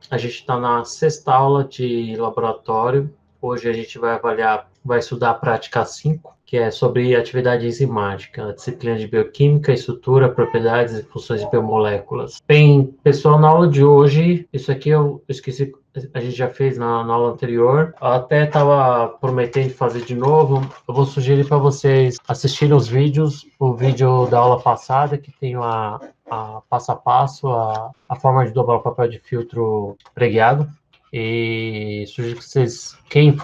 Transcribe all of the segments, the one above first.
A gente está na sexta aula de laboratório. Hoje a gente vai estudar a prática 5, que é sobre atividade enzimática, a disciplina de bioquímica, estrutura, propriedades e funções de biomoléculas. Bem, pessoal, na aula de hoje, isso aqui eu esqueci, a gente já fez na aula anterior. Eu até estava prometendo fazer de novo. Eu vou sugerir para vocês assistirem os vídeos, o vídeo da aula passada, que tem passo a passo, a forma de dobrar o papel de filtro preguiado. E sugiro que vocês, quem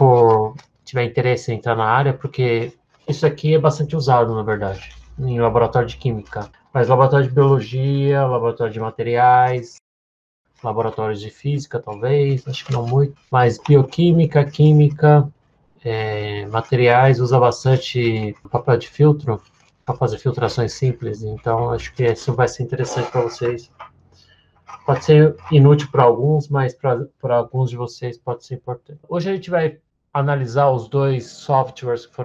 tiver interesse em entrar na área, porque isso aqui é bastante usado, na verdade, em laboratório de química. Mas laboratório de biologia, laboratório de materiais, laboratórios de física, talvez, acho que não muito. Mas bioquímica, química, materiais, usa bastante papel de filtro para fazer filtrações simples. Então, acho que isso vai ser interessante para vocês. Pode ser inútil para alguns, mas para alguns de vocês pode ser importante. Hoje a gente vai analisar os dois softwares que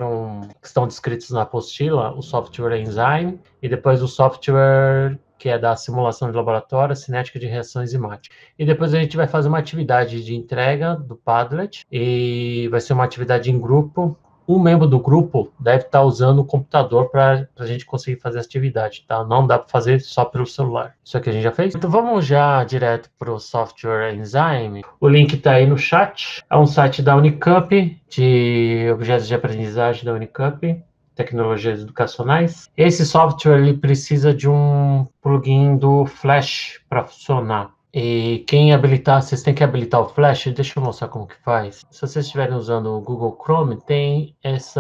estão descritos na apostila, o software Enzyme e depois o software que é da simulação de laboratório, cinética de reação enzimática. E depois a gente vai fazer uma atividade de entrega do Padlet e vai ser uma atividade em grupo. Um membro do grupo deve estar usando o computador para a gente conseguir fazer a atividade, tá? Não dá para fazer só pelo celular. Isso aqui a gente já fez? Então vamos já direto para o software Enzyme. O link está aí no chat. É um site da Unicamp, de objetos de aprendizagem da Unicamp, tecnologias educacionais. Esse software ele precisa de um plugin do Flash para funcionar. E quem habilitar, vocês têm que habilitar o Flash, deixa eu mostrar como que faz. Se vocês estiverem usando o Google Chrome, tem esse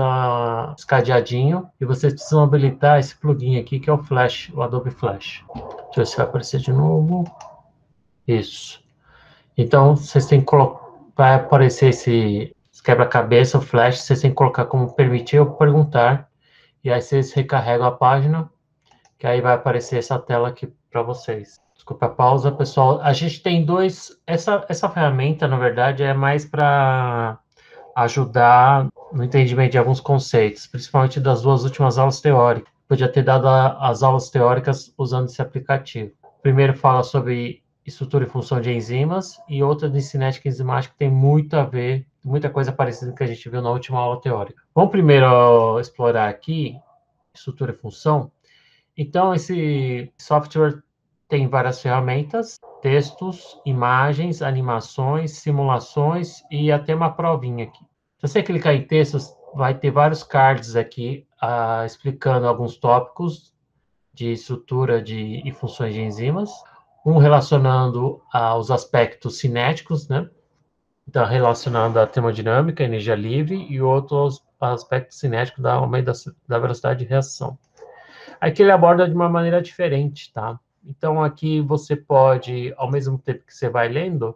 cadeadinho e vocês precisam habilitar esse plugin aqui que é o Flash, o Adobe Flash. Deixa eu ver se vai aparecer de novo. Isso. Então, vocês têm que colocar, vai aparecer esse quebra-cabeça, o Flash, vocês têm que colocar como permitir ou perguntar. E aí vocês recarregam a página, que aí vai aparecer essa tela aqui para vocês. Desculpa a pausa, pessoal. A gente tem essa ferramenta, na verdade, é mais para ajudar no entendimento de alguns conceitos, principalmente das duas últimas aulas teóricas. Podia ter dado as aulas teóricas usando esse aplicativo. Primeiro fala sobre estrutura e função de enzimas, e outra de cinética enzimática que tem muito a ver, muita coisa parecida com o que a gente viu na última aula teórica. Vamos primeiro explorar aqui estrutura e função. Então, esse software tem várias ferramentas, textos, imagens, animações, simulações e até uma provinha aqui. Se você clicar em textos, vai ter vários cards aqui explicando alguns tópicos de estrutura e funções de enzimas, um relacionando aos aspectos cinéticos, né? Então, relacionando a termodinâmica, energia livre, e outro aos aspectos cinéticos da aumento da velocidade de reação. Aqui ele aborda de uma maneira diferente, tá? Então, aqui você pode, ao mesmo tempo que você vai lendo,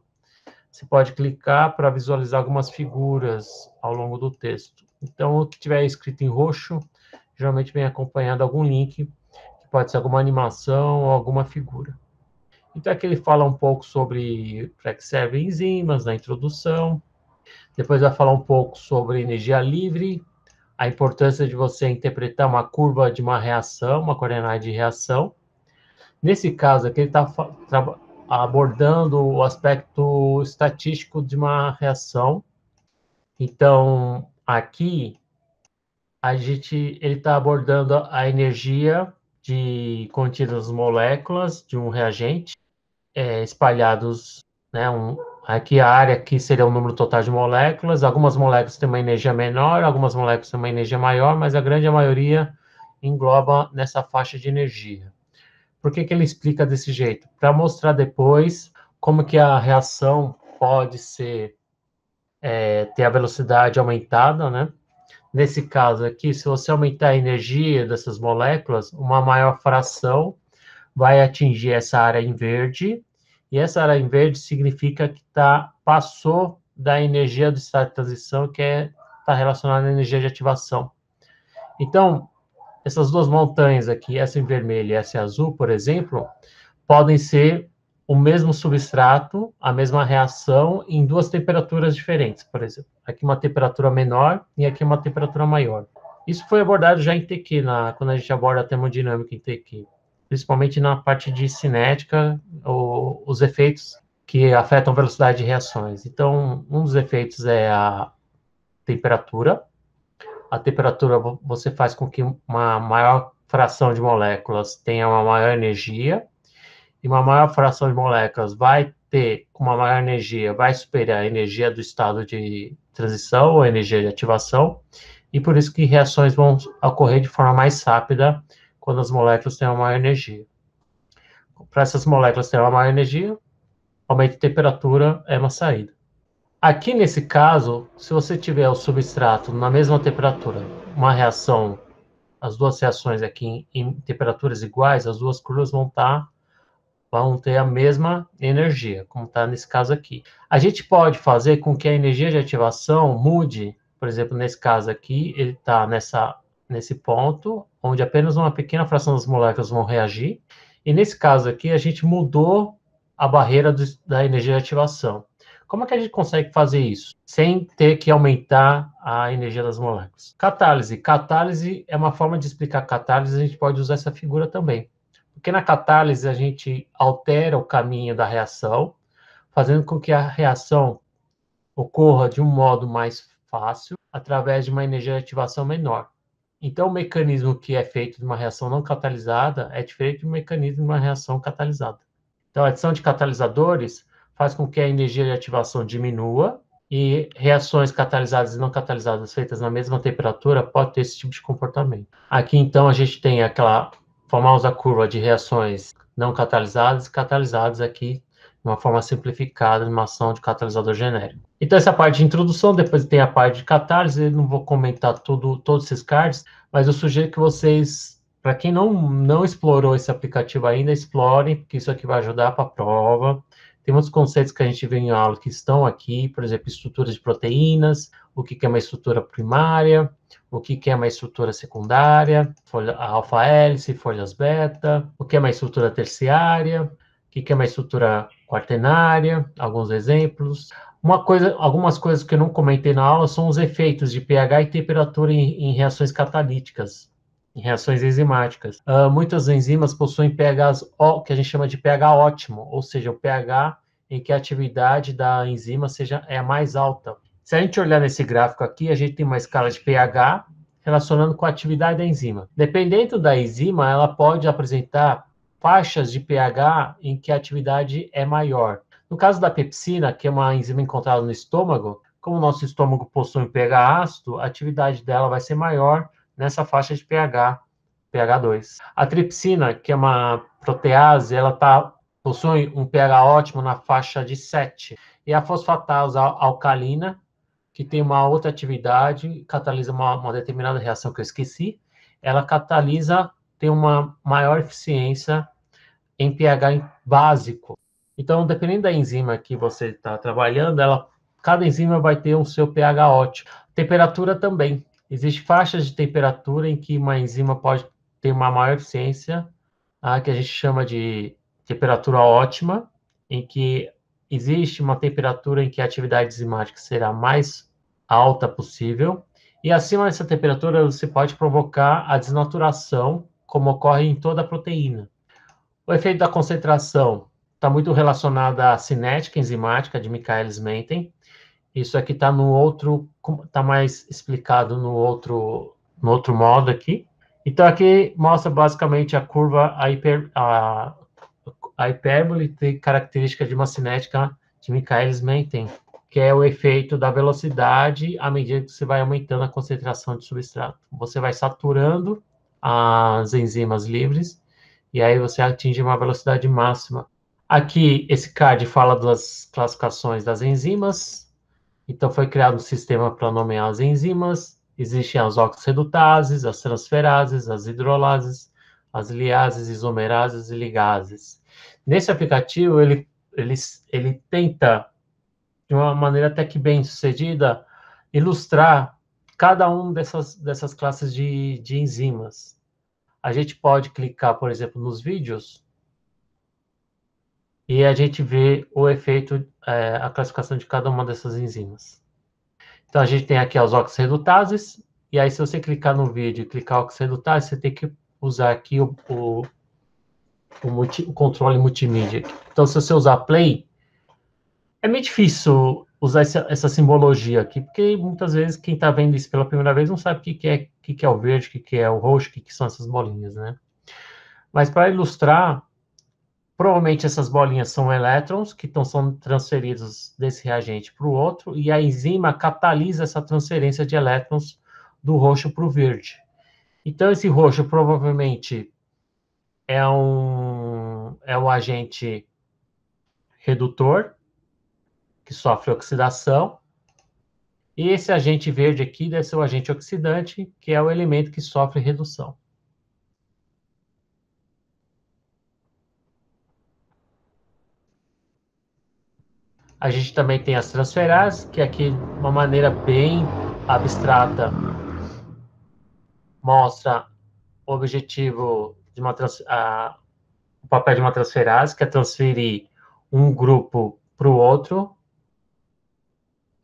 você pode clicar para visualizar algumas figuras ao longo do texto. Então, o que tiver escrito em roxo, geralmente vem acompanhado algum link, que pode ser alguma animação ou alguma figura. Então, aqui ele fala um pouco sobre para que servem enzimas, na introdução. Depois vai falar um pouco sobre energia livre, a importância de você interpretar uma curva de uma reação, uma coordenada de reação. Nesse caso aqui, ele está abordando o aspecto estatístico de uma reação. Então, aqui, ele está abordando a energia contida nas moléculas de um reagente, espalhados, né, aqui a área aqui seria o número total de moléculas. Algumas moléculas têm uma energia menor, algumas moléculas têm uma energia maior, mas a grande maioria engloba nessa faixa de energia. Por que ele explica desse jeito? Para mostrar depois como que a reação pode ter a velocidade aumentada, né? Nesse caso aqui, se você aumentar a energia dessas moléculas, uma maior fração vai atingir essa área em verde, e essa área em verde significa que passou da energia do estado de transição, que está relacionada à energia de ativação. Então, essas duas montanhas aqui, essa em vermelho e essa em azul, por exemplo, podem ser o mesmo substrato, a mesma reação, em duas temperaturas diferentes, por exemplo. Aqui uma temperatura menor e aqui uma temperatura maior. Isso foi abordado já em TQ, quando a gente aborda a termodinâmica em TQ. Principalmente na parte de cinética, os efeitos que afetam a velocidade de reações. Então, um dos efeitos é a temperatura. A temperatura você faz com que uma maior fração de moléculas tenha uma maior energia, e uma maior fração de moléculas vai ter uma maior energia, vai superar a energia do estado de transição ou a energia de ativação, e por isso que reações vão ocorrer de forma mais rápida quando as moléculas têm uma maior energia. Para essas moléculas terem uma maior energia, aumento de temperatura é uma saída. Aqui nesse caso, se você tiver o substrato na mesma temperatura, uma reação, as duas reações aqui em temperaturas iguais, as duas curvas vão ter a mesma energia, como está nesse caso aqui. A gente pode fazer com que a energia de ativação mude, por exemplo, nesse caso aqui, ele está nesse ponto, onde apenas uma pequena fração das moléculas vão reagir, e nesse caso aqui, a gente mudou a barreira da energia de ativação. Como é que a gente consegue fazer isso? Sem ter que aumentar a energia das moléculas. Catálise. Catálise é uma forma de explicar catálise, a gente pode usar essa figura também. Porque na catálise a gente altera o caminho da reação, fazendo com que a reação ocorra de um modo mais fácil, através de uma energia de ativação menor. Então, o mecanismo que é feito de uma reação não catalisada é diferente do mecanismo de uma reação catalisada. Então, a adição de catalisadores faz com que a energia de ativação diminua, e reações catalisadas e não catalisadas feitas na mesma temperatura podem ter esse tipo de comportamento. Aqui, então, a gente tem aquela famosa curva de reações não catalisadas e catalisadas aqui, de uma forma simplificada, de uma ação de catalisador genérico. Então, essa parte de introdução, depois tem a parte de catálise, eu não vou comentar todos esses cards, mas eu sugiro que vocês, para quem não explorou esse aplicativo ainda, explorem, porque isso aqui vai ajudar para a prova. Tem muitos conceitos que a gente vê em aula que estão aqui, por exemplo, estruturas de proteínas, o que é uma estrutura primária, o que é uma estrutura secundária, alfa-hélice, folhas beta, o que é uma estrutura terciária, o que é uma estrutura quaternária, alguns exemplos. Algumas coisas que eu não comentei na aula são os efeitos de pH e temperatura em reações catalíticas, em reações enzimáticas. Muitas enzimas possuem pHs que a gente chama de pH ótimo, ou seja, o pH em que a atividade da enzima é a mais alta. Se a gente olhar nesse gráfico aqui, a gente tem uma escala de pH relacionando com a atividade da enzima. Dependendo da enzima, ela pode apresentar faixas de pH em que a atividade é maior. No caso da pepsina, que é uma enzima encontrada no estômago, como o nosso estômago possui um pH ácido, a atividade dela vai ser maior nessa faixa de pH, pH 2. A tripsina, que é uma protease, ela possui um pH ótimo na faixa de 7. E a fosfatase alcalina, que tem uma outra atividade, catalisa uma determinada reação que eu esqueci, ela tem uma maior eficiência em pH básico. Então, dependendo da enzima que você está trabalhando, cada enzima vai ter o seu pH ótimo. Temperatura também. Existem faixas de temperatura em que uma enzima pode ter uma maior eficiência, que a gente chama de temperatura ótima, em que existe uma temperatura em que a atividade enzimática será mais alta possível, e acima dessa temperatura você pode provocar a desnaturação, como ocorre em toda a proteína. O efeito da concentração está muito relacionado à cinética enzimática de Michaelis-Menten. Isso aqui está mais explicado no outro modo aqui. Então, aqui mostra basicamente a curva, a hipérbole tem característica de uma cinética de Michaelis-Menten, que é o efeito da velocidade à medida que você vai aumentando a concentração de substrato. Você vai saturando as enzimas livres, e aí você atinge uma velocidade máxima. Aqui, esse card fala das classificações das enzimas. Então, foi criado um sistema para nomear as enzimas. Existem as oxidorreductases, as transferases, as hidrolases, as liases, isomerases e ligases. Nesse aplicativo, ele tenta, de uma maneira até que bem sucedida, ilustrar cada uma dessas classes de enzimas. A gente pode clicar, por exemplo, nos vídeos e a gente vê o efeito, a classificação de cada uma dessas enzimas. Então, a gente tem aqui as oxidorreductases, e aí se você clicar no vídeo e clicar oxidorretase, você tem que usar aqui o controle multimídia. Então, se você usar play, É meio difícil usar essa simbologia aqui, porque muitas vezes quem está vendo isso pela primeira vez não sabe o que é o verde, o que é o roxo, o que são essas bolinhas, né? Mas para ilustrar, provavelmente essas bolinhas são elétrons que estão sendo transferidos desse reagente para o outro, e a enzima catalisa essa transferência de elétrons do roxo para o verde. Então, esse roxo provavelmente é um agente redutor, que sofre oxidação, e esse agente verde aqui deve ser o agente oxidante, que é o elemento que sofre redução. A gente também tem as transferases, que aqui, de uma maneira bem abstrata, mostra o objetivo de o papel de uma transferase, que é transferir um grupo para o outro.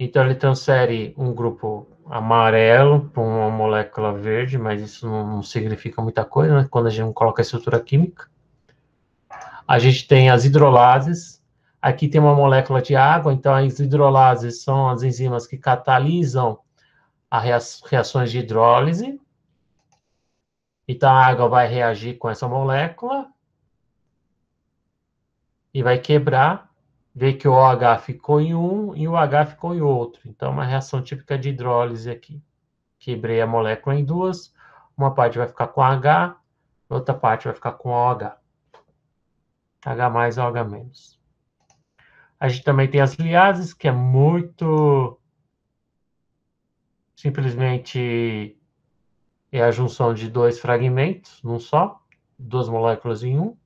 Então, ele transfere um grupo amarelo para uma molécula verde, mas isso não significa muita coisa, né? Quando a gente não coloca a estrutura química. A gente tem as hidrolases. Aqui tem uma molécula de água, então as hidrolases são as enzimas que catalisam as reações de hidrólise. Então, a água vai reagir com essa molécula e vai quebrar, ver que o OH ficou em um e o H ficou em outro. Então, uma reação típica de hidrólise aqui. Quebrei a molécula em duas, uma parte vai ficar com H, outra parte vai ficar com OH. H mais OH menos. A gente também tem as liases, que é muito simplesmente é a junção de dois fragmentos num só, duas moléculas em um.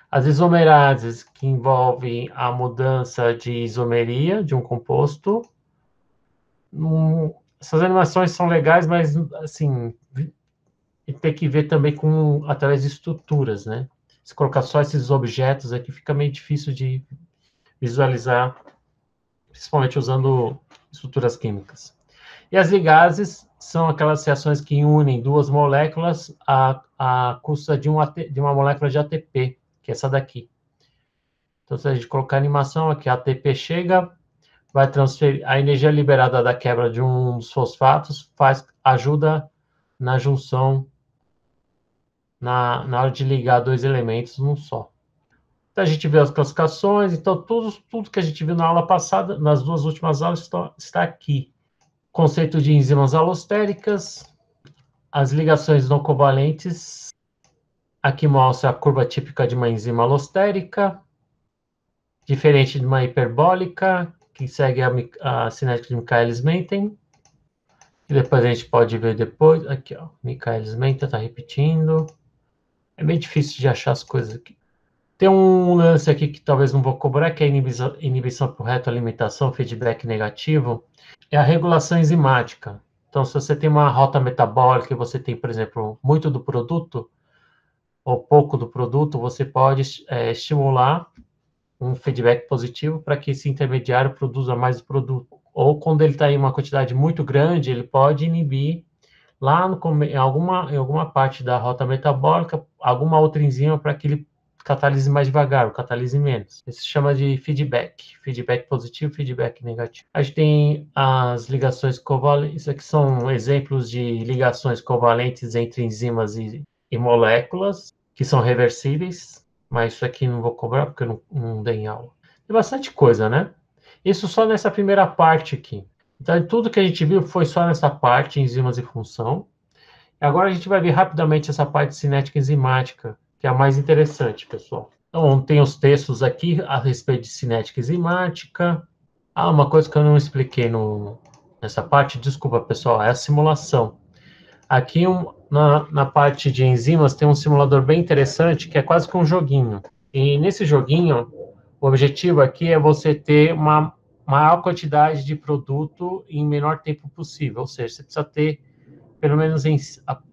As isomerases, que envolvem a mudança de isomeria de um composto. Essas animações são legais, mas, assim, tem que ver também através de estruturas, né? Se colocar só esses objetos aqui, fica meio difícil de visualizar, principalmente usando estruturas químicas. E as ligases são aquelas reações que unem duas moléculas à custa de uma molécula de ATP, que é essa daqui. Então, se a gente colocar a animação aqui, a ATP chega, vai transferir a energia liberada da quebra de um dos fosfatos, ajuda na junção, na hora de ligar dois elementos num só. Então, a gente vê as classificações, então tudo que a gente viu na aula passada, nas duas últimas aulas, está aqui. Conceito de enzimas alostéricas, as ligações não covalentes, aqui mostra a curva típica de uma enzima alostérica, diferente de uma hiperbólica, que segue a cinética de Michaelis-Menten. E depois a gente pode ver depois, aqui ó, Michaelis-Menten está repetindo. É bem difícil de achar as coisas aqui. Tem um lance aqui que talvez não vou cobrar, que é a inibição por retroalimentação, feedback negativo, é a regulação enzimática. Então, se você tem uma rota metabólica e você tem, por exemplo, muito do produto ou pouco do produto, você pode estimular um feedback positivo para que esse intermediário produza mais do produto. Ou quando ele está em uma quantidade muito grande, ele pode inibir lá em alguma parte da rota metabólica, alguma outra enzima para que ele catalise mais devagar, ou catalise menos. Isso se chama de feedback positivo, feedback negativo. A gente tem as ligações covalentes, isso aqui são exemplos de ligações covalentes entre enzimas e moléculas, que são reversíveis, mas isso aqui não vou cobrar porque eu não dei em aula. Tem bastante coisa, né? Isso só nessa primeira parte aqui. Então, tudo que a gente viu foi só nessa parte, enzimas e função. Agora a gente vai ver rapidamente essa parte cinética enzimática, que é a mais interessante, pessoal. Então, tem os textos aqui a respeito de cinética enzimática. Ah, uma coisa que eu não expliquei nessa parte, desculpa, pessoal, é a simulação. Aqui, na parte de enzimas, tem um simulador bem interessante, que é quase que um joguinho. E nesse joguinho, o objetivo aqui é você ter uma maior quantidade de produto em menor tempo possível. Ou seja, você precisa ter, pelo menos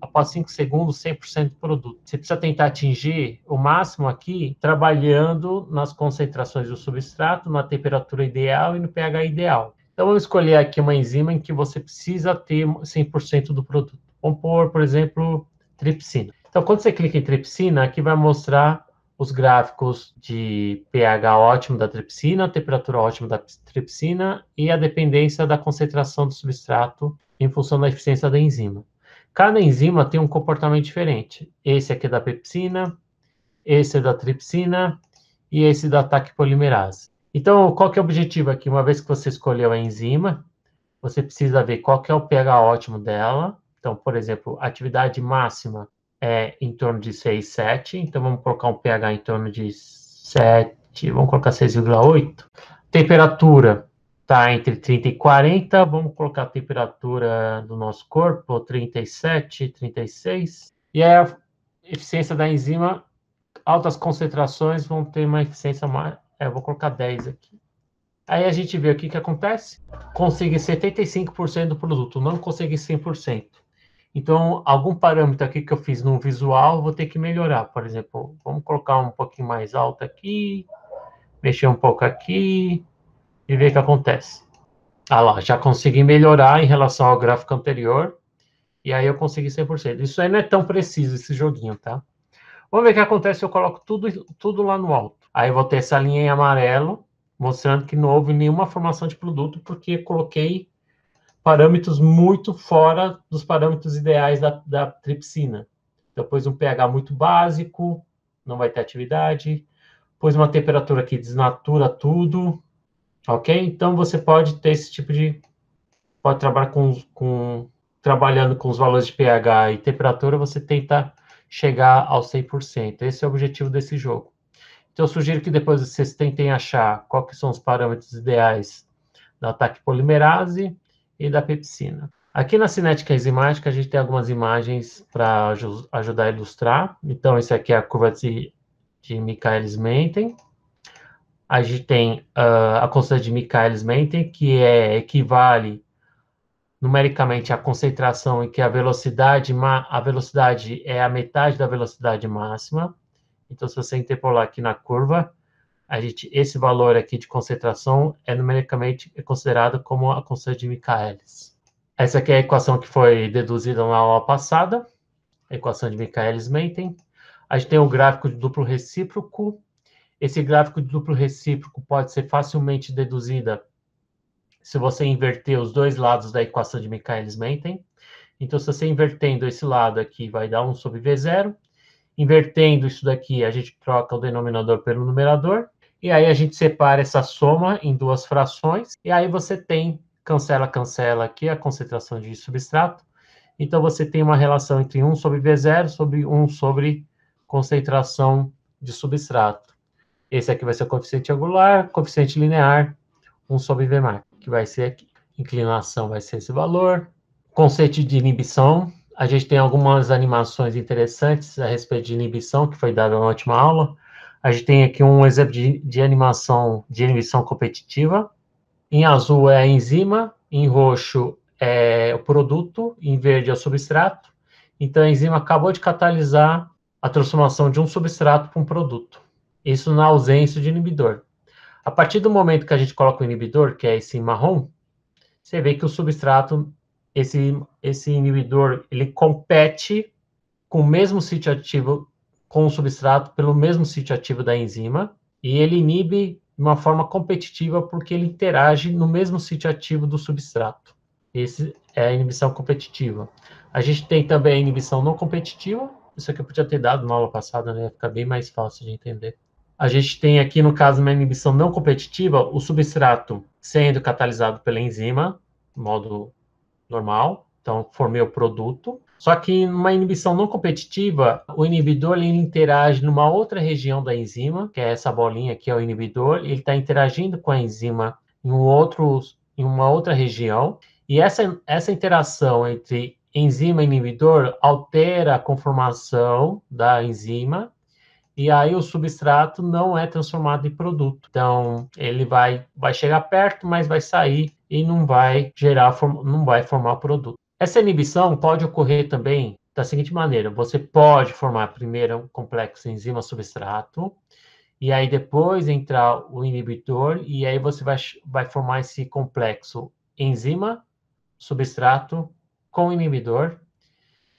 após 5 segundos, 100% do produto. Você precisa tentar atingir o máximo aqui, trabalhando nas concentrações do substrato, na temperatura ideal e no pH ideal. Então, vamos escolher aqui uma enzima em que você precisa ter 100% do produto. Vamos pôr, por exemplo, tripsina. Então, quando você clica em tripsina, aqui vai mostrar os gráficos de pH ótimo da tripsina, temperatura ótima da tripsina e a dependência da concentração do substrato em função da eficiência da enzima. Cada enzima tem um comportamento diferente. Esse aqui é da pepsina, esse é da tripsina e esse da TAC polimerase. Então, qual que é o objetivo aqui? Uma vez que você escolheu a enzima, você precisa ver qual que é o pH ótimo dela. Então, por exemplo, a atividade máxima é em torno de 6, 7. Então, vamos colocar um pH em torno de 7, vamos colocar 6,8. Temperatura está entre 30 e 40. Vamos colocar a temperatura do nosso corpo, 37, 36. E aí a eficiência da enzima, altas concentrações vão ter uma eficiência maior. Eu vou colocar 10 aqui. Aí a gente vê o que acontece. Consegui 75% do produto, não consegui 100%. Então, algum parâmetro aqui que eu fiz no visual, vou ter que melhorar. Por exemplo, vamos colocar um pouquinho mais alto aqui, mexer um pouco aqui e ver o que acontece. Ah lá, já consegui melhorar em relação ao gráfico anterior. E aí eu consegui 100%. Isso aí não é tão preciso, esse joguinho, tá? Vamos ver o que acontece se eu coloco tudo lá no alto. Aí eu vou ter essa linha em amarelo, mostrando que não houve nenhuma formação de produto, porque coloquei parâmetros muito fora dos parâmetros ideais da tripsina. Então, pôs um pH muito básico, não vai ter atividade. Pôs uma temperatura que desnatura tudo, ok? Então, você pode ter esse tipo de... Pode trabalhar trabalhando com os valores de pH e temperatura, você tenta chegar ao 100%. Esse é o objetivo desse jogo. Então, eu sugiro que depois vocês tentem achar quais que são os parâmetros ideais da TAC polimerase e da pepsina. Aqui na cinética enzimática, a gente tem algumas imagens para ajudar a ilustrar. Então, esse aqui é a curva de Michaelis-Menten. A gente tem a constante de Michaelis-Menten, que equivale numericamente à concentração em que a velocidade é a metade da velocidade máxima. Então, se você interpolar aqui na curva, esse valor aqui de concentração é numericamente considerado como a constante de Michaelis. Essa aqui é a equação que foi deduzida na aula passada, a equação de Michaelis-Menten. A gente tem o gráfico de duplo recíproco. Esse gráfico de duplo recíproco pode ser facilmente deduzida se você inverter os dois lados da equação de Michaelis-Menten. Então, se você invertendo esse lado aqui, vai dar 1 sobre V0. Invertendo isso daqui, a gente troca o denominador pelo numerador. E aí a gente separa essa soma em duas frações. E aí você tem, cancela aqui a concentração de substrato. Então você tem uma relação entre 1 sobre V0 sobre 1 sobre concentração de substrato. Esse aqui vai ser o coeficiente angular, coeficiente linear, 1 sobre V mar, que vai ser aqui. Inclinação vai ser esse valor. Conceito de inibição. A gente tem algumas animações interessantes a respeito de inibição, que foi dada na última aula. A gente tem aqui um exemplo de animação de inibição competitiva. Em azul é a enzima, em roxo é o produto, em verde é o substrato. Então, a enzima acabou de catalisar a transformação de um substrato para um produto. Isso na ausência de inibidor. A partir do momento que a gente coloca o inibidor, que é esse marrom, você vê que o substrato, esse inibidor, ele compete com o mesmo sítio ativo, com o substrato, pelo mesmo sítio ativo da enzima, e ele inibe de uma forma competitiva porque ele interage no mesmo sítio ativo do substrato. Esse é a inibição competitiva. A gente tem também a inibição não competitiva, isso aqui eu podia ter dado na aula passada, né? Fica bem mais fácil de entender. A gente tem aqui, no caso, uma inibição não competitiva, o substrato sendo catalisado pela enzima, de modo normal, então formei o produto. Só que numa inibição não competitiva, o inibidor ele interage numa outra região da enzima, que é essa bolinha aqui, é o inibidor, ele está interagindo com a enzima em uma outra região, e essa interação entre enzima e inibidor altera a conformação da enzima, e aí o substrato não é transformado em produto. Então, ele vai chegar perto, mas vai sair e não vai formar produto. Essa inibição pode ocorrer também da seguinte maneira: você pode formar primeiro um complexo enzima-substrato, e aí depois entrar o inibidor, e aí você vai formar esse complexo enzima-substrato com inibidor,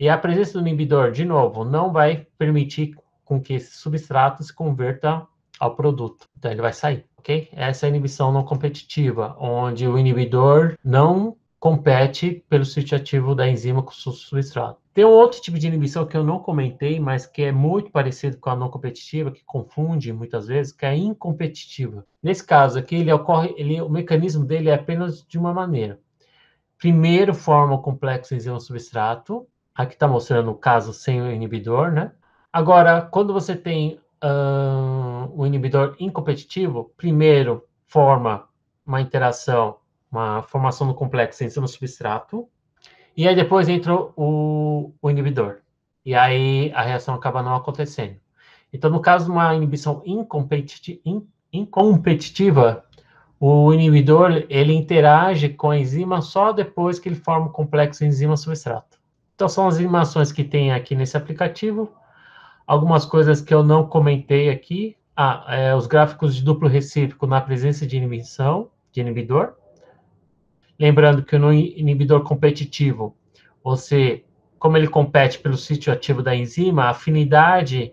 e a presença do inibidor, de novo, não vai permitir com que esse substrato se converta ao produto. Então, ele vai sair, ok? Essa é a inibição não competitiva, onde o inibidor não compete pelo sítio ativo da enzima com o substrato. Tem um outro tipo de inibição que eu não comentei, mas que é muito parecido com a não competitiva, que confunde muitas vezes, que é a incompetitiva. Nesse caso aqui, o mecanismo dele é apenas de uma maneira. Primeiro forma o complexo enzima-substrato. Aqui está mostrando o caso sem o inibidor, né? Agora, quando você tem o inibidor incompetitivo, primeiro forma uma interação, uma formação do complexo enzima-substrato, e aí depois entra o inibidor. E aí a reação acaba não acontecendo. Então, no caso de uma inibição incompetitiva, o inibidor, ele interage com a enzima só depois que ele forma o complexo enzima-substrato. Então, são as animações que tem aqui nesse aplicativo. Algumas coisas que eu não comentei aqui. Os gráficos de duplo recíproco na presença de inibidor. Lembrando que no inibidor competitivo, como ele compete pelo sítio ativo da enzima, a afinidade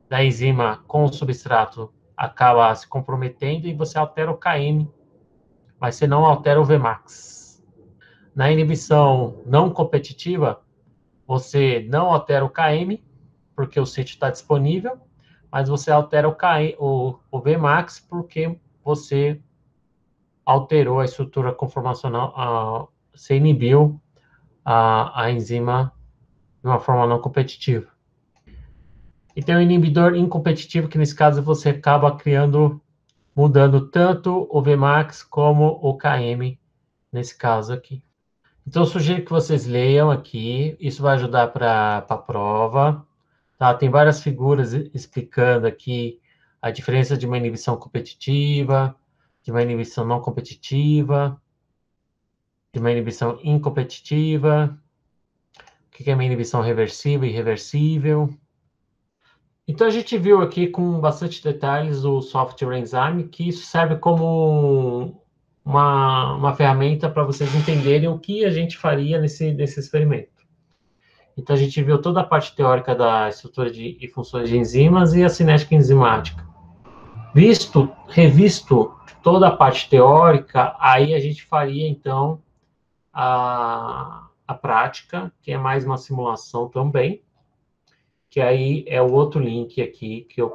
da enzima com o substrato acaba se comprometendo e você altera o Km, mas você não altera o Vmax. Na inibição não competitiva, você não altera o Km, porque o sítio está disponível, mas você altera o Vmax porque você alterou a estrutura conformacional, você inibiu a enzima de uma forma não competitiva. E tem o inibidor incompetitivo, que nesse caso você acaba mudando tanto o Vmax como o Km, nesse caso aqui. Então, eu sugiro que vocês leiam aqui, isso vai ajudar para a prova. Tá? Tem várias figuras explicando aqui a diferença de uma inibição competitiva, de uma inibição não competitiva, de uma inibição incompetitiva, o que é uma inibição reversível e irreversível. Então, a gente viu aqui com bastante detalhes o software Enzyme, que isso serve como uma ferramenta para vocês entenderem o que a gente faria nesse experimento. Então, a gente viu toda a parte teórica da estrutura e funções de enzimas e a cinética enzimática. Revisto toda a parte teórica, aí a gente faria, então, a prática, que é mais uma simulação também, que aí é o outro link aqui que eu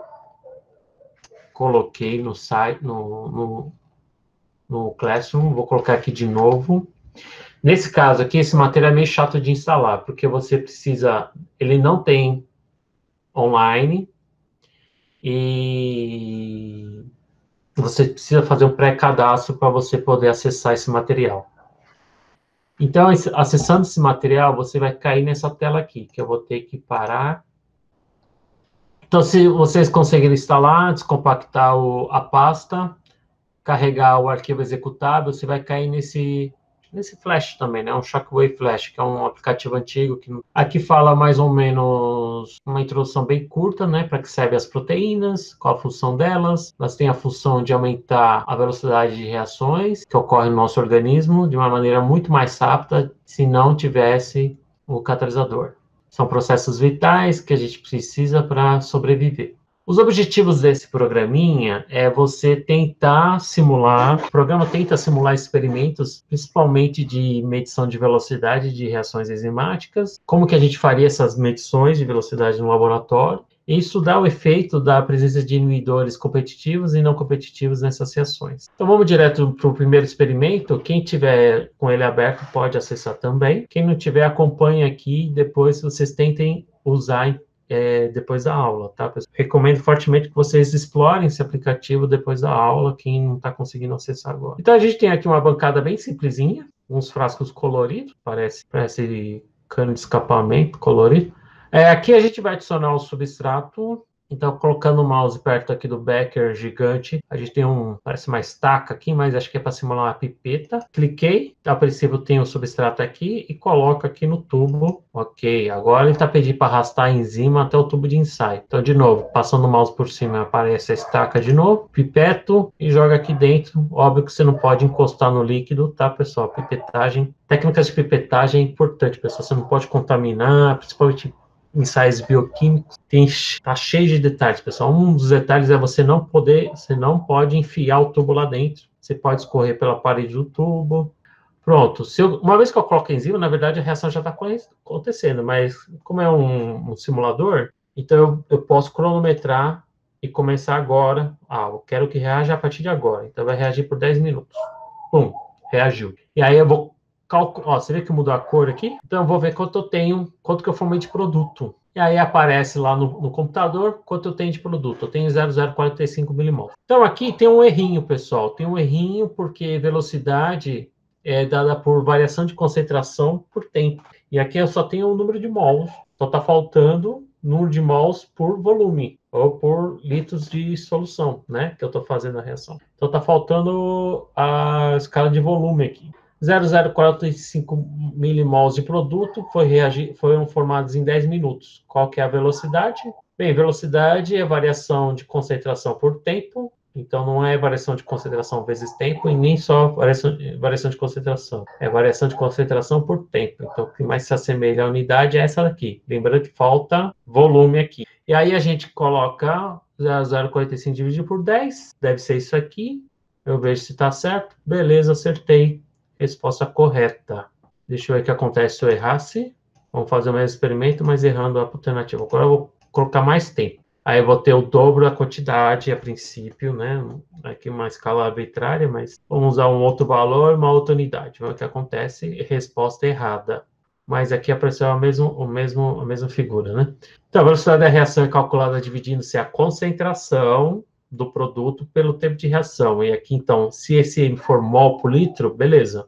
coloquei no site, no Classroom. Vou colocar aqui de novo. Nesse caso aqui, esse material é meio chato de instalar, porque ele não tem online e você precisa fazer um pré-cadastro para você poder acessar esse material. Então, acessando esse material, você vai cair nessa tela aqui, que eu vou ter que parar. Então, se vocês conseguirem instalar, descompactar a pasta, carregar o arquivo executável, você vai cair nesse Flash também, né? Um Shockwave Flash, que é um aplicativo antigo. Aqui fala mais ou menos uma introdução bem curta, né? Para que servem as proteínas, qual a função delas. Elas têm a função de aumentar a velocidade de reações que ocorrem no nosso organismo de uma maneira muito mais rápida se não tivesse o catalisador. São processos vitais que a gente precisa para sobreviver. Os objetivos desse programinha é você tentar simular, o programa tenta simular experimentos, principalmente de medição de velocidade de reações enzimáticas, como que a gente faria essas medições de velocidade no laboratório, e estudar o efeito da presença de inibidores competitivos e não competitivos nessas reações. Então vamos direto para o primeiro experimento. Quem tiver com ele aberto pode acessar também. Quem não tiver, acompanha aqui, depois vocês tentem usar depois da aula, tá, pessoal? Recomendo fortemente que vocês explorem esse aplicativo depois da aula, quem não está conseguindo acessar agora. Então, a gente tem aqui uma bancada bem simplesinha, uns frascos coloridos, parece cano de escapamento colorido. Aqui a gente vai adicionar o substrato. Então, colocando o mouse perto aqui do becker gigante, a gente tem parece uma estaca aqui, mas acho que é para simular uma pipeta. Cliquei, a princípio tem o substrato aqui e coloco aqui no tubo. Ok, agora ele está pedindo para arrastar a enzima até o tubo de ensaio. Então, de novo, passando o mouse por cima, aparece a estaca de novo, pipeto e joga aqui dentro. Óbvio que você não pode encostar no líquido, tá, pessoal? Pipetagem, técnicas de pipetagem é importante, pessoal. Você não pode contaminar, principalmente ensaios bioquímicos, tá cheio de detalhes, pessoal. Um dos detalhes é você não pode enfiar o tubo lá dentro. Você pode escorrer pela parede do tubo. Pronto. Uma vez que eu coloco a enzima, na verdade a reação já está acontecendo, mas como é um simulador, então eu posso cronometrar e começar agora. Eu quero que reaja a partir de agora. Então vai reagir por 10 minutos. Pum, reagiu. E aí eu vou calcular. Você vê que mudou a cor aqui? Então eu vou ver quanto eu tenho, quanto que eu formei de produto. E aí aparece lá no computador quanto eu tenho de produto. Eu tenho 0,045 milimols. Então aqui tem um errinho, pessoal. Tem um errinho porque velocidade é dada por variação de concentração por tempo. E aqui eu só tenho o número de mols. Só está faltando número de mols por volume, ou por litros de solução, né? Que eu estou fazendo a reação. Então está faltando a escala de volume aqui. 0,045 milimols de produto foram formados em 10 minutos. Qual que é a velocidade? Bem, velocidade é variação de concentração por tempo. Então, não é variação de concentração vezes tempo e nem só variação de concentração. É variação de concentração por tempo. Então, o que mais se assemelha à unidade é essa daqui. Lembrando que falta volume aqui. E aí, a gente coloca 0,045 dividido por 10. Deve ser isso aqui. Eu vejo se está certo. Beleza, acertei. Resposta correta. Deixa eu ver o que acontece se eu errasse. Vamos fazer o mesmo experimento, mas errando a alternativa. Agora eu vou colocar mais tempo. Aí eu vou ter o dobro da quantidade a princípio, né? Aqui uma escala arbitrária, mas vamos usar um outro valor, uma outra unidade. Vamos ver o que acontece. Resposta errada. Mas aqui apareceu a mesma figura, né? Então, a velocidade da reação é calculada dividindo-se a concentração do produto pelo tempo de reação. E aqui, então, se esse M for mol por litro, beleza.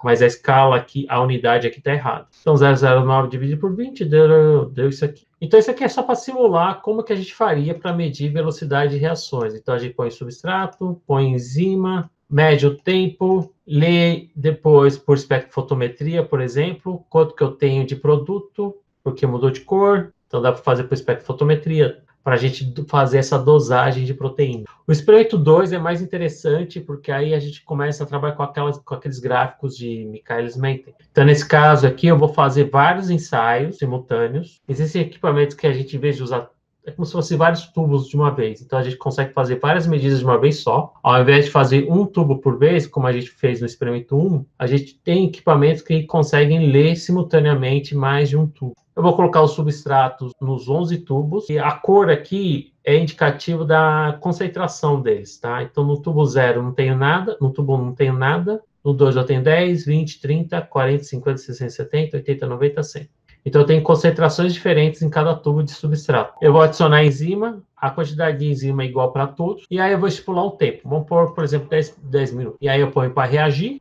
Mas a escala aqui, a unidade aqui está errada. Então, 0,09 dividido por 20 deu isso aqui. Então, isso aqui é só para simular como que a gente faria para medir velocidade de reações. Então, a gente põe substrato, põe enzima, mede o tempo, lê depois por espectrofotometria, por exemplo, quanto que eu tenho de produto, porque mudou de cor. Então, dá para fazer por espectrofotometria, para a gente fazer essa dosagem de proteína. O experimento 2 é mais interessante, porque aí a gente começa a trabalhar com aqueles gráficos de Michaelis-Menten. Então, nesse caso aqui, eu vou fazer vários ensaios simultâneos. Existem equipamentos que a gente, em vez de usar, é como se fossem vários tubos de uma vez. Então, a gente consegue fazer várias medidas de uma vez só. Ao invés de fazer um tubo por vez, como a gente fez no experimento 1, a gente tem equipamentos que conseguem ler simultaneamente mais de um tubo. Eu vou colocar os substratos nos 11 tubos, e a cor aqui é indicativo da concentração deles, tá? Então, no tubo 0 não tenho nada, no tubo 1 não tenho nada, no 2 eu tenho 10, 20, 30, 40, 50, 60, 70, 80, 90, 100. Então, eu tenho concentrações diferentes em cada tubo de substrato. Eu vou adicionar enzima, a quantidade de enzima é igual para todos, e aí eu vou estipular um tempo. Vamos pôr, por exemplo, 10 minutos. E aí eu ponho para reagir,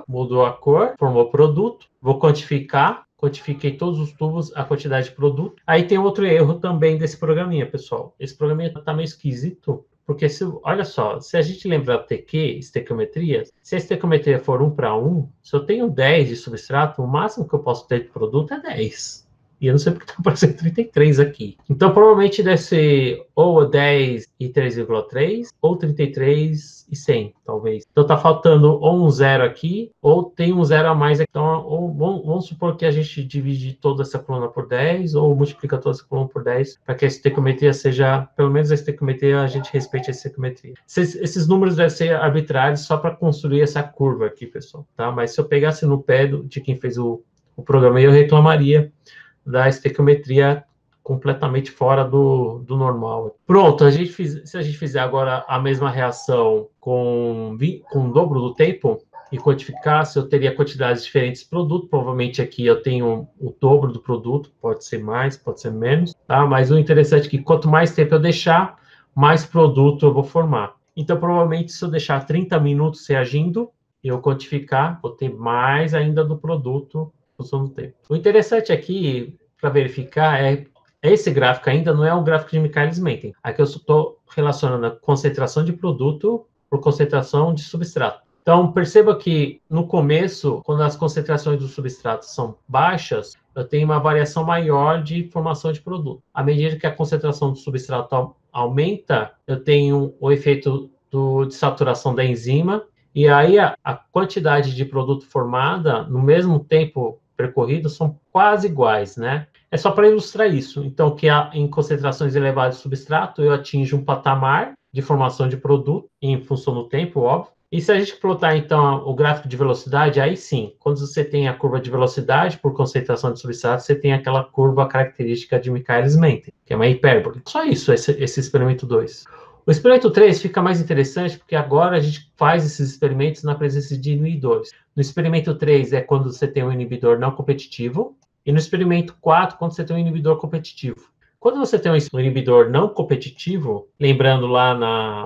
mudou a cor, formou produto, vou quantificar, quantifiquei todos os tubos, a quantidade de produto. Aí tem outro erro também desse programinha, pessoal. Esse programinha está meio esquisito, porque, olha só, se a gente lembrar do TQ, estequiometria, se a estequiometria for 1:1, se eu tenho 10 de substrato, o máximo que eu posso ter de produto é 10. E eu não sei porque está aparecendo 33 aqui. Então, provavelmente deve ser ou 10 e 3,3, ou 33 e 100, talvez. Então, está faltando ou um zero aqui, ou tem um zero a mais aqui. Então, vamos supor que a gente divide toda essa coluna por 10, ou multiplica toda essa coluna por 10, para que a estequiometria seja, pelo menos a estequiometria, a gente respeite a estequiometria. Esses números devem ser arbitrários só para construir essa curva aqui, pessoal. Tá? Mas se eu pegasse no pé de quem fez o programa, eu reclamaria da estequiometria completamente fora do normal. Pronto, se a gente fizer agora a mesma reação com o dobro do tempo e quantificar, se eu teria quantidades diferentes de produto, provavelmente aqui eu tenho o dobro do produto, pode ser mais, pode ser menos, tá? Mas o interessante é que quanto mais tempo eu deixar, mais produto eu vou formar. Então, provavelmente, se eu deixar 30 minutos reagindo e eu quantificar, vou ter mais ainda do produto função do tempo. O interessante aqui, para verificar, esse gráfico ainda não é um gráfico de Michaelis-Menten. Aqui eu estou relacionando a concentração de produto por concentração de substrato. Então, perceba que no começo, quando as concentrações dos substratos são baixas, eu tenho uma variação maior de formação de produto. À medida que a concentração do substrato aumenta, eu tenho o efeito de saturação da enzima, e aí a quantidade de produto formada no mesmo tempo percorrido são quase iguais, né? É só para ilustrar isso. Então, que em concentrações elevadas de substrato, eu atinjo um patamar de formação de produto, em função do tempo, óbvio. E se a gente plotar, então, o gráfico de velocidade, aí sim, quando você tem a curva de velocidade por concentração de substrato, você tem aquela curva característica de Michaelis-Menten, que é uma hipérbole. Só isso, esse experimento 2. O experimento 3 fica mais interessante porque agora a gente faz esses experimentos na presença de inibidores. No experimento 3 é quando você tem um inibidor não competitivo, e no experimento 4, quando você tem um inibidor competitivo. Quando você tem um inibidor não competitivo, lembrando lá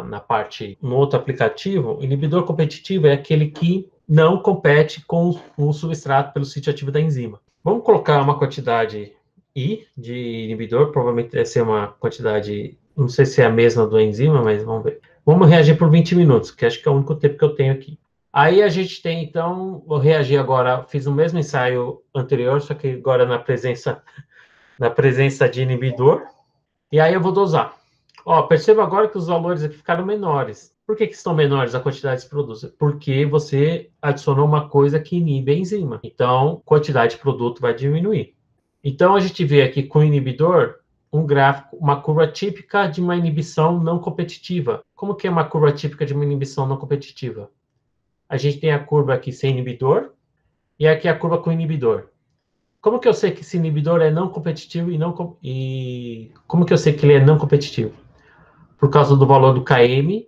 na parte, no outro aplicativo, o inibidor competitivo é aquele que não compete com o substrato pelo sítio ativo da enzima. Vamos colocar uma quantidade I de inibidor, provavelmente deve ser uma quantidade, não sei se é a mesma do enzima, mas vamos ver. Vamos reagir por 20 minutos, que acho que é o único tempo que eu tenho aqui. Aí a gente tem, então, vou reagir agora, fiz o mesmo ensaio anterior, só que agora na presença de inibidor, e aí eu vou dosar. Ó, perceba agora que os valores aqui ficaram menores. Por que estão menores a quantidade de produto? Porque você adicionou uma coisa que inibe a enzima. Então, a quantidade de produto vai diminuir. Então, a gente vê aqui com o inibidor um gráfico, uma curva típica de uma inibição não competitiva. Como que é uma curva típica de uma inibição não competitiva? A gente tem a curva aqui sem inibidor e aqui a curva com inibidor. Como que eu sei que esse inibidor é não competitivo e como que eu sei que ele é não competitivo? Por causa do valor do Km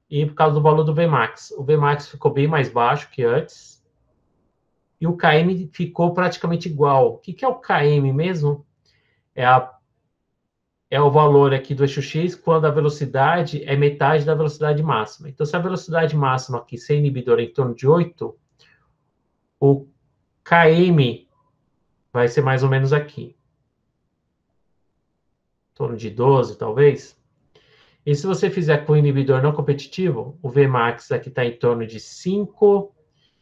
e por causa do valor do Vmax. O Vmax ficou bem mais baixo que antes e o Km ficou praticamente igual. O que é o Km mesmo? É o valor aqui do eixo X quando a velocidade é metade da velocidade máxima. Então, se a velocidade máxima aqui sem inibidor é em torno de 8, o Km vai ser mais ou menos aqui. Em torno de 12, talvez. E se você fizer com o inibidor não competitivo, o Vmax aqui está em torno de 5,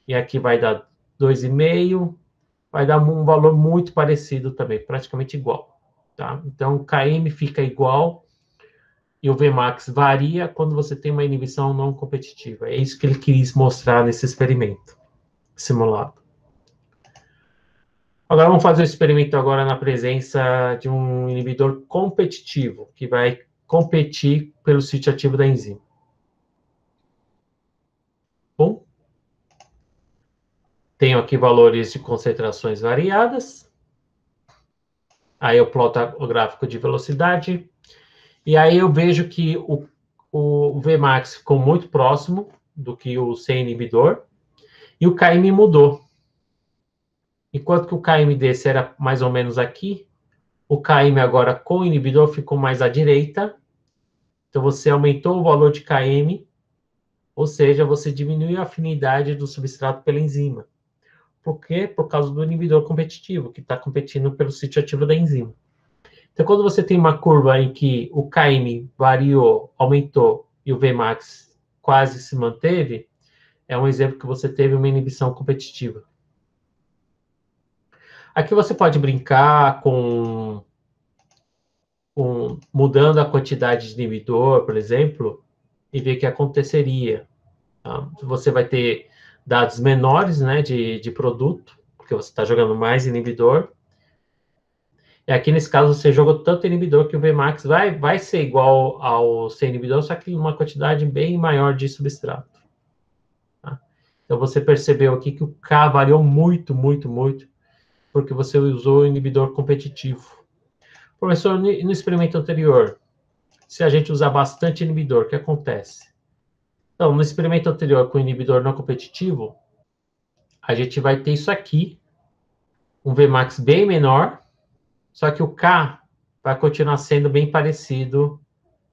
e aqui vai dar 2,5, vai dar um valor muito parecido também, praticamente igual. Tá? Então, o Km fica igual e o Vmax varia quando você tem uma inibição não competitiva. É isso que ele quis mostrar nesse experimento simulado. Agora vamos fazer o experimento agora na presença de um inibidor competitivo, que vai competir pelo sítio ativo da enzima. Bom, tenho aqui valores de concentrações variadas. Aí eu ploto o gráfico de velocidade. E aí eu vejo que o Vmax ficou muito próximo do que o sem inibidor. E o Km mudou. Enquanto que o Km desse era mais ou menos aqui, o Km agora com o inibidor ficou mais à direita. Então você aumentou o valor de Km, ou seja, você diminuiu a afinidade do substrato pela enzima. Por quê? Por causa do inibidor competitivo, que está competindo pelo sítio ativo da enzima. Então, quando você tem uma curva em que o Km variou, aumentou, e o Vmax quase se manteve, é um exemplo que você teve uma inibição competitiva. Aqui você pode brincar com mudando a quantidade de inibidor, por exemplo, e ver o que aconteceria. Tá? Você vai ter dados menores, né, de produto, porque você está jogando mais inibidor. E aqui, nesse caso, você jogou tanto inibidor que o Vmax vai ser igual ao sem inibidor, só que uma quantidade bem maior de substrato. Tá? Então, você percebeu aqui que o K variou muito, muito, muito, porque você usou o inibidor competitivo. Professor, no experimento anterior, se a gente usar bastante inibidor, o que acontece? Então, no experimento anterior com inibidor não competitivo, a gente vai ter isso aqui, um Vmax bem menor, só que o K vai continuar sendo bem parecido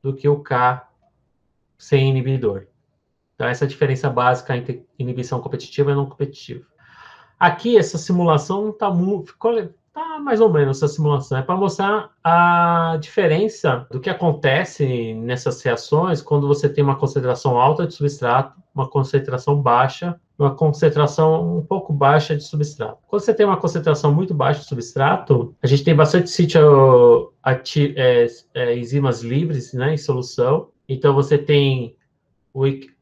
do que o K sem inibidor. Então, essa é a diferença básica entre inibição competitiva e não competitiva. Aqui, essa simulação tá mais ou menos, essa simulação. É para mostrar a diferença do que acontece nessas reações quando você tem uma concentração alta de substrato, uma concentração baixa, uma concentração um pouco baixa de substrato. Quando você tem uma concentração muito baixa de substrato, a gente tem bastante sítio enzimas livres, né, em solução. Então, você tem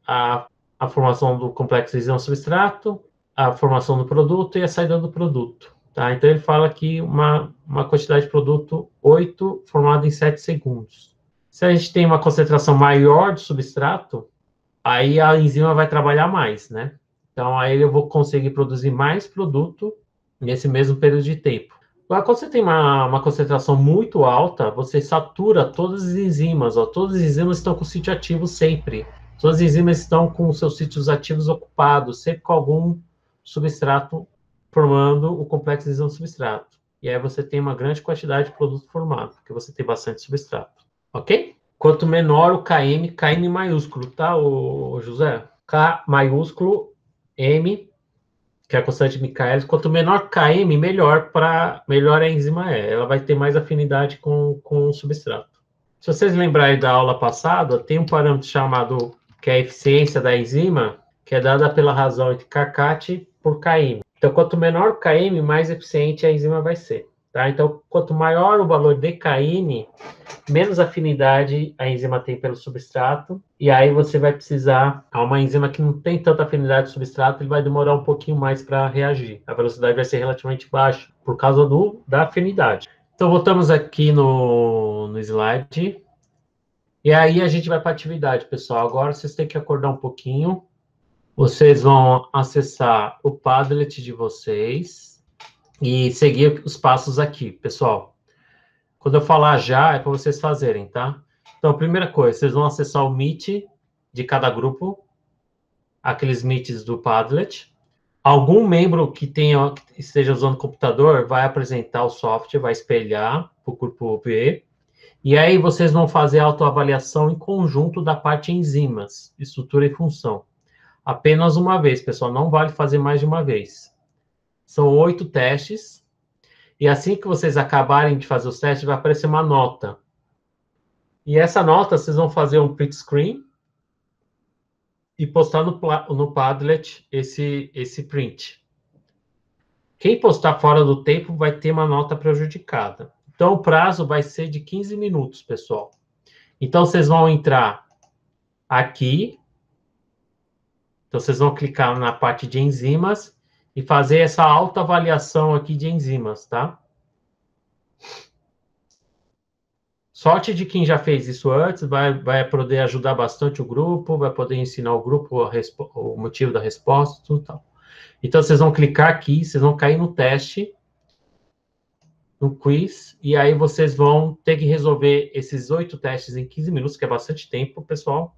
a formação do complexo enzima-substrato, a formação do produto e a saída do produto. Tá? Então, ele fala que uma quantidade de produto 8 formado em 7 segundos. Se a gente tem uma concentração maior de substrato, aí a enzima vai trabalhar mais, né? Então, aí eu vou conseguir produzir mais produto nesse mesmo período de tempo. Agora, quando você tem uma concentração muito alta, você satura todas as enzimas. Ó, todas as enzimas estão com sítio ativo sempre. Todas as enzimas estão com seus sítios ativos ocupados, sempre com algum substrato formando o complexo enzima-substrato. E aí você tem uma grande quantidade de produto formado, porque você tem bastante substrato. Ok? Quanto menor o KM, KM maiúsculo, tá, ô José? K maiúsculo, M, que é a constante de Michaelis. Quanto menor KM, melhor a enzima é. Ela vai ter mais afinidade com o substrato. Se vocês lembrarem da aula passada, tem um parâmetro chamado, que é a eficiência da enzima, que é dada pela razão entre kcat por km. Então, quanto menor o km, mais eficiente a enzima vai ser. Tá? Então, quanto maior o valor de km, menos afinidade a enzima tem pelo substrato, e aí você vai precisar, uma enzima que não tem tanta afinidade com o substrato, ele vai demorar um pouquinho mais para reagir. A velocidade vai ser relativamente baixa, por causa da afinidade. Então, voltamos aqui no slide. E aí a gente vai para a atividade, pessoal. Agora vocês têm que acordar um pouquinho. Vocês vão acessar o Padlet de vocês e seguir os passos aqui, pessoal. Quando eu falar já, é para vocês fazerem, tá? Então, a primeira coisa, vocês vão acessar o Meet de cada grupo, aqueles Meets do Padlet. Algum membro que esteja usando o computador vai apresentar o software, vai espelhar para o grupo B. E aí vocês vão fazer a autoavaliação em conjunto da parte enzimas, estrutura e função. Apenas uma vez, pessoal, não vale fazer mais de uma vez. São 8 testes. E assim que vocês acabarem de fazer os testes, vai aparecer uma nota. E essa nota, vocês vão fazer um print screen e postar no Padlet esse print. Quem postar fora do tempo vai ter uma nota prejudicada. Então, o prazo vai ser de 15 minutos, pessoal. Então, vocês vão entrar aqui. Então, vocês vão clicar na parte de enzimas e fazer essa autoavaliação aqui de enzimas, tá? Sorte de quem já fez isso antes, vai poder ajudar bastante o grupo, vai poder ensinar o grupo o motivo da resposta, tudo tal. Então, vocês vão clicar aqui, vocês vão cair no teste, no quiz, e aí vocês vão ter que resolver esses 8 testes em 15 minutos, que é bastante tempo, pessoal.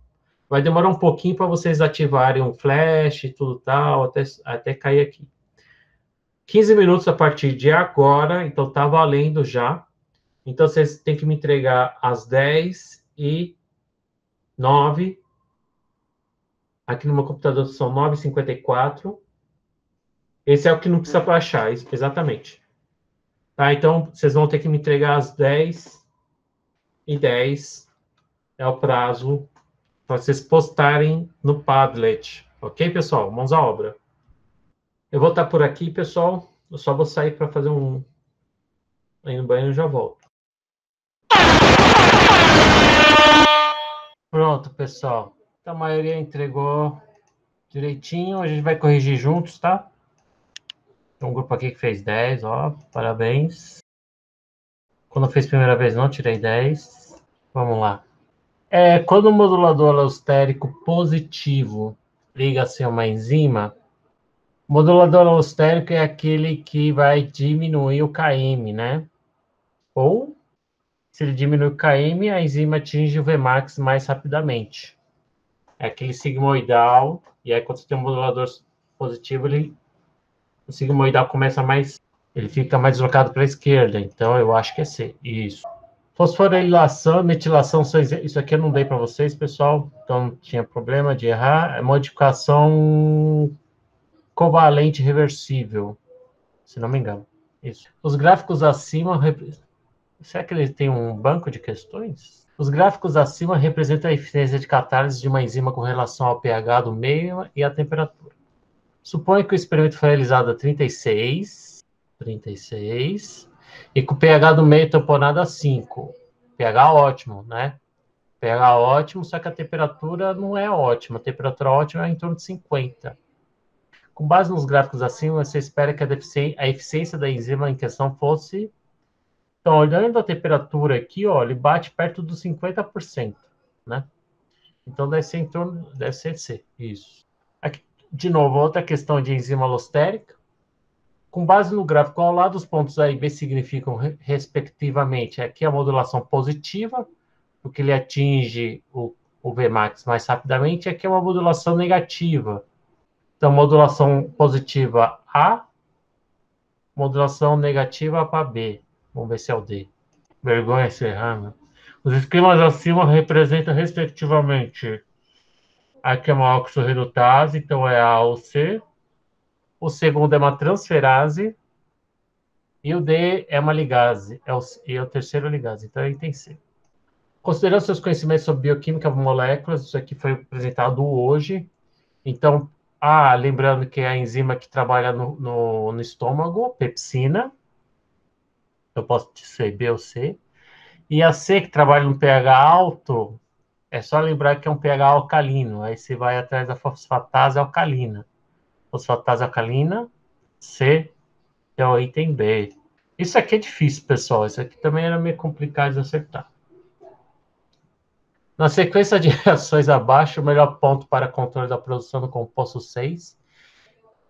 Vai demorar um pouquinho para vocês ativarem um flash e tudo tal, até cair aqui. 15 minutos a partir de agora, então tá valendo já. Então, vocês têm que me entregar às 10h09. Aqui no meu computador são 9h54. Esse é o que não precisa baixar, exatamente. Tá? Então, vocês vão ter que me entregar às 10h10. É o prazo para vocês postarem no Padlet. Ok, pessoal? Mãos à obra. Eu vou estar por aqui, pessoal. Eu só vou sair para fazer aí no banheiro e já volto. Pronto, pessoal. Então, a maioria entregou direitinho. A gente vai corrigir juntos, tá? Tem um grupo aqui que fez 10, ó. Parabéns. Quando fez primeira vez, não tirei 10. Vamos lá. Quando o modulador alostérico positivo liga-se a uma enzima, o modulador alostérico é aquele que vai diminuir o KM, né? Ou, se ele diminui o KM, a enzima atinge o Vmax mais rapidamente. É aquele sigmoidal, e aí quando você tem um modulador positivo, o sigmoidal começa ele fica mais deslocado para a esquerda, então eu acho que é C, isso. Fosforilação, metilação, isso aqui eu não dei para vocês, pessoal, então não tinha problema de errar. É modificação covalente reversível, se não me engano. Isso. Os gráficos acima... Será que ele tem um banco de questões? Os gráficos acima representam a eficiência de catálise de uma enzima com relação ao pH do meio e à temperatura. Suponha que o experimento foi realizado a 36, e com o pH do meio tamponado a 5. pH ótimo, né? pH ótimo, só que a temperatura não é ótima. A temperatura ótima é em torno de 50. Com base nos gráficos acima, você espera que a eficiência da enzima em questão fosse... Então, olhando a temperatura aqui, ó, ele bate perto dos 50%, né? Então, deve ser em torno... Deve ser isso. Aqui, de novo, outra questão de enzima alostérica. Com base no gráfico ao lado, os pontos A e B significam, respectivamente, aqui a modulação positiva, porque ele atinge o Vmax mais rapidamente, e aqui é uma modulação negativa. Então, modulação positiva A, modulação negativa para B. Vamos ver se é o D. Vergonha esse errar, né? Os esquemas acima representam, respectivamente, aqui é uma oxorredutase, então é A ou C. O segundo é uma transferase. E o D é uma ligase. E é o terceiro ligase. Então, aí tem C. Considerando seus conhecimentos sobre bioquímica moléculas, isso aqui foi apresentado hoje. Então, lembrando que é a enzima que trabalha no estômago, pepsina. Eu posso dizer B ou C. E a C, que trabalha no pH alto, é só lembrar que é um pH alcalino. Aí você vai atrás da fosfatase alcalina. Fosfatase alcalina, C, que é o item B. Isso aqui é difícil, pessoal. Isso aqui também era meio complicado de acertar. Na sequência de reações abaixo, o melhor ponto para controle da produção do composto 6.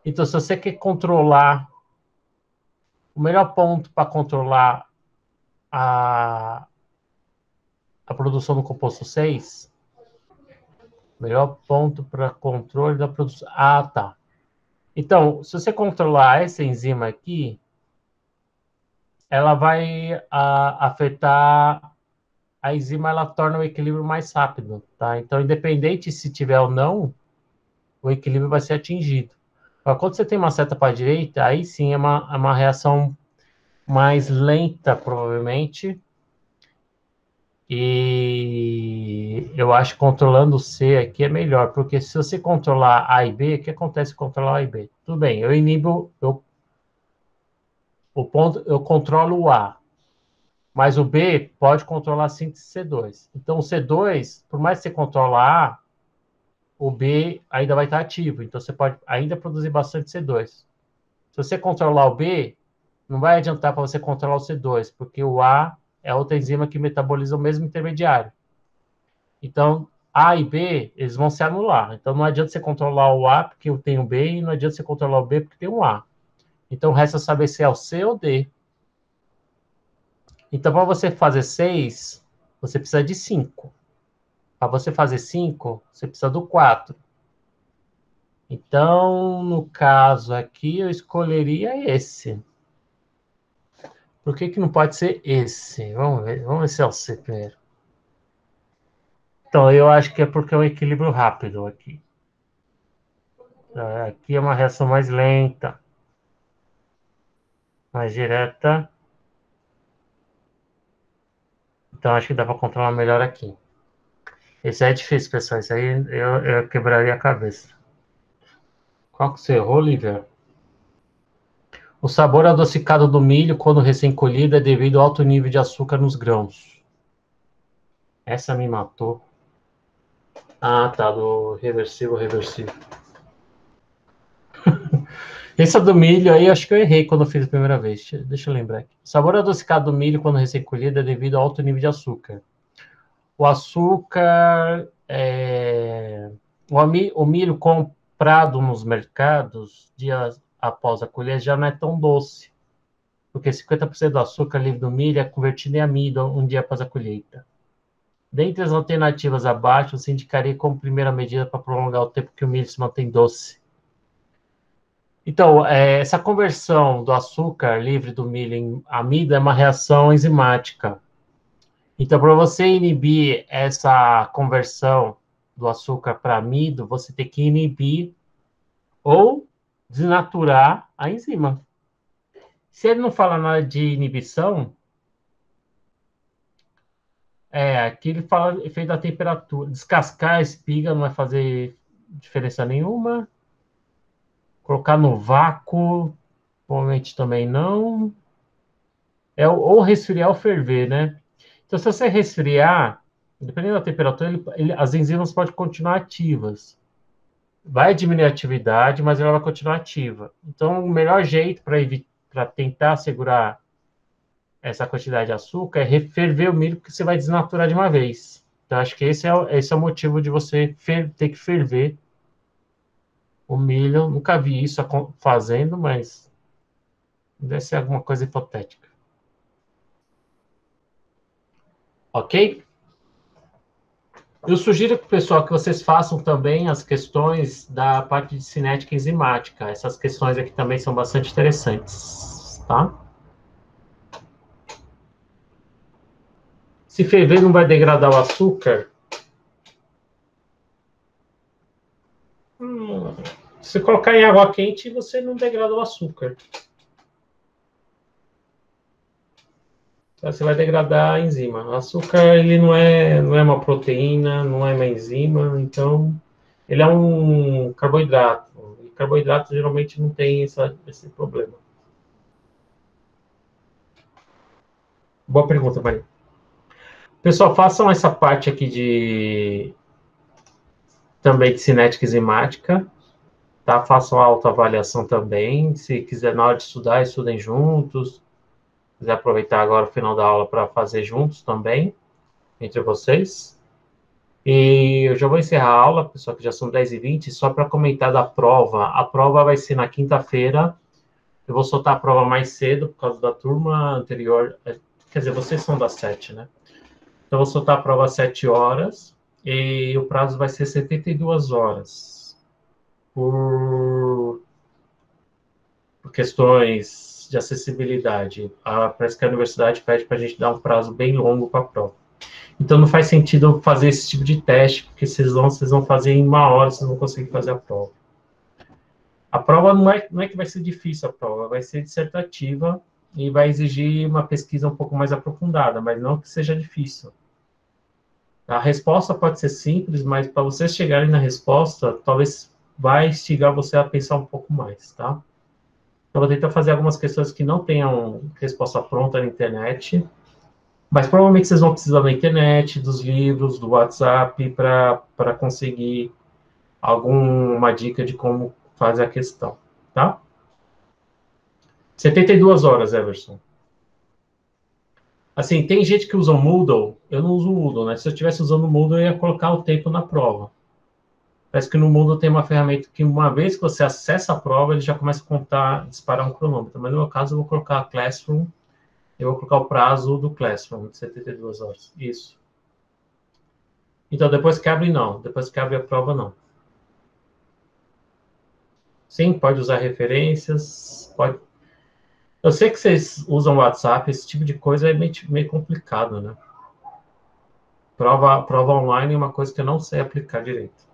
Então, se você quer controlar, o melhor ponto para controlar a produção do composto 6, melhor ponto para controle da produção. Tá. Então, se você controlar essa enzima aqui, ela vai afetar a enzima, ela torna o equilíbrio mais rápido, tá? Então, independente se tiver ou não, o equilíbrio vai ser atingido. Agora, quando você tem uma seta para a direita, aí sim é uma reação mais lenta, provavelmente. E eu acho que controlando o C aqui é melhor, porque se você controlar A e B, o que acontece com controlar A e B? Tudo bem, eu inibo, eu controlo o A, mas o B pode controlar a síntese C2. Então, o C2, por mais que você controle A, o B ainda vai estar ativo. Então, você pode ainda produzir bastante C2. Se você controlar o B, não vai adiantar para você controlar o C2, porque o A é outra enzima que metaboliza o mesmo intermediário. Então, A e B, eles vão se anular. Então, não adianta você controlar o A porque tem o B, e não adianta você controlar o B porque tem o A. Então, resta saber se é o C ou D. Então, para você fazer 6, você precisa de 5. Para você fazer 5, você precisa do 4. Então, no caso aqui, eu escolheria esse. Por que que não pode ser esse? Vamos ver se é o C primeiro. Então, eu acho que é porque é um equilíbrio rápido aqui. Aqui é uma reação mais lenta, mais direta. Então, acho que dá para controlar melhor aqui. Esse é difícil, pessoal. Isso aí eu quebraria a cabeça. Qual que você errou, Olivia? O sabor adocicado do milho, quando recém-colhido, é devido ao alto nível de açúcar nos grãos. Essa me matou. Tá, do reversível, reversível. Essa do milho aí, acho que eu errei quando eu fiz a primeira vez. Deixa eu lembrar aqui. O sabor adocicado do milho, quando recém-colhido, é devido ao alto nível de açúcar. O açúcar, o milho comprado nos mercados, dias após a colheita, já não é tão doce, porque 50% do açúcar livre do milho é convertido em amido um dia após a colheita. Dentre as alternativas abaixo, você indicaria como primeira medida para prolongar o tempo que o milho se mantém doce. Então, essa conversão do açúcar livre do milho em amido é uma reação enzimática. Então, para você inibir essa conversão do açúcar para amido, você tem que inibir ou desnaturar a enzima. Se ele não fala nada de inibição, aqui ele fala efeito da temperatura. Descascar a espiga não vai fazer diferença nenhuma. Colocar no vácuo, provavelmente também não. Ou resfriar ou ferver, né? Então, se você resfriar, dependendo da temperatura, as enzimas podem continuar ativas. vai diminuir a atividade, mas ela vai continuar ativa. Então, o melhor jeito para tentar segurar essa quantidade de açúcar é ferver o milho, porque você vai desnaturar de uma vez. Então, acho que esse é o motivo de você ter que ferver o milho. Nunca vi isso fazendo, mas deve ser alguma coisa hipotética. Ok? Eu sugiro, pessoal, que vocês façam também as questões da parte de cinética enzimática. Essas questões aqui também são bastante interessantes, tá? Se ferver não vai degradar o açúcar, se colocar em água quente, você não degrada o açúcar. Você vai degradar a enzima. O açúcar, ele não é uma proteína, não é uma enzima, então ele é um carboidrato. E carboidrato geralmente não tem esse problema. Boa pergunta, Maria. Pessoal, façam essa parte aqui também de cinética enzimática, tá? Façam a autoavaliação também. Se quiser, na hora de estudar, estudem juntos. Se quiser aproveitar agora o final da aula para fazer juntos também, entre vocês. E eu já vou encerrar a aula, pessoal, que já são 10h20, só para comentar da prova. A prova vai ser na quinta-feira. Eu vou soltar a prova mais cedo, por causa da turma anterior. Quer dizer, vocês são das 7, né? Então, eu vou soltar a prova às 7 horas. E o prazo vai ser 72 horas. Por questões de acessibilidade. Parece que a universidade pede para a gente dar um prazo bem longo para a prova. Então, não faz sentido fazer esse tipo de teste, porque vocês vão fazer em 1 hora, vocês não vão conseguir fazer a prova. A prova não é que vai ser difícil, a prova vai ser dissertativa e vai exigir uma pesquisa um pouco mais aprofundada, mas não que seja difícil. A resposta pode ser simples, mas para vocês chegarem na resposta, talvez vai instigar você a pensar um pouco mais, tá? Eu vou tentar fazer algumas questões que não tenham resposta pronta na internet, mas provavelmente vocês vão precisar da internet, dos livros, do WhatsApp, para conseguir alguma dica de como fazer a questão, tá? 72 horas, Everson. Assim, tem gente que usa o Moodle, eu não uso o Moodle, né? Se eu estivesse usando o Moodle, eu ia colocar o tempo na prova. Parece que no Moodle tem uma ferramenta que, uma vez que você acessa a prova, ele já começa a contar, disparar um cronômetro. Mas no meu caso, eu vou colocar a Classroom, eu vou colocar o prazo do Classroom, de 72 horas. Isso. Então, depois que abre, não. Depois que abre a prova, não. Sim, pode usar referências, pode. Eu sei que vocês usam WhatsApp, esse tipo de coisa é meio complicado, né? Prova online é uma coisa que eu não sei aplicar direito.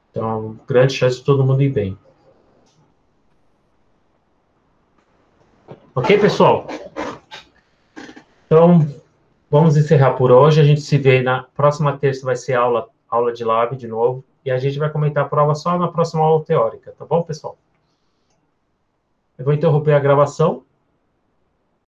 Então, grande chance de todo mundo ir bem. Ok, pessoal? Então, vamos encerrar por hoje. A gente se vê na próxima terça, vai ser aula de lab de novo. E a gente vai comentar a prova só na próxima aula teórica, tá bom, pessoal? Eu vou interromper a gravação.